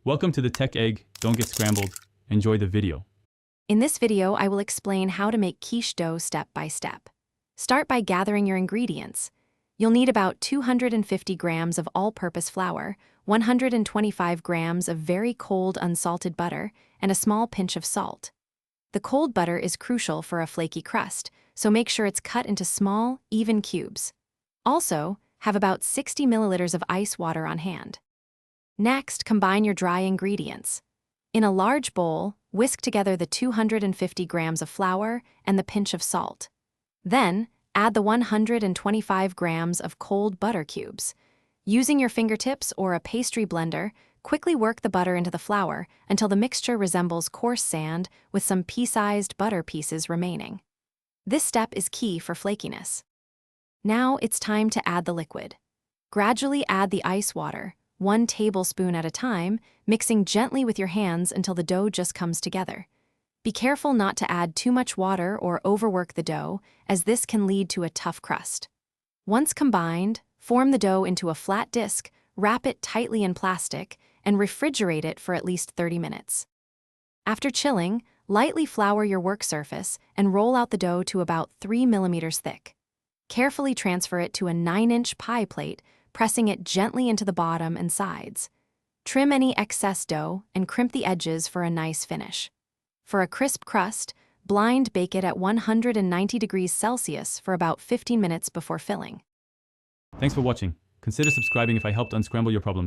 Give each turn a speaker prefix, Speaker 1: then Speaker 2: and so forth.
Speaker 1: Welcome to the Tech Egg. Don't get scrambled. Enjoy the video.
Speaker 2: In this video, I will explain how to make quiche dough step by step. Start by gathering your ingredients. You'll need about 250 grams of all-purpose flour, 125 grams of very cold unsalted butter, and a small pinch of salt. The cold butter is crucial for a flaky crust, so make sure it's cut into small, even cubes. Also, have about 60 milliliters of ice water on hand. Next, combine your dry ingredients. In a large bowl, whisk together the 250 grams of flour and the pinch of salt. Then, add the 125 grams of cold butter cubes. Using your fingertips or a pastry blender, quickly work the butter into the flour until the mixture resembles coarse sand with some pea-sized butter pieces remaining. This step is key for flakiness. Now it's time to add the liquid. Gradually add the ice water, 1 tablespoon at a time, mixing gently with your hands until the dough just comes together. Be careful not to add too much water or overwork the dough, as this can lead to a tough crust. Once combined, form the dough into a flat disc, wrap it tightly in plastic, and refrigerate it for at least 30 minutes. After chilling, lightly flour your work surface and roll out the dough to about 3 millimeters thick. Carefully transfer it to a 9-inch pie plate, pressing it gently into the bottom and sides. Trim any excess dough and crimp the edges for a nice finish. For a crisp crust, blind bake it at 190 degrees Celsius for about 15 minutes before filling.
Speaker 1: Thanks for watching. Consider subscribing if I helped unscramble your problems.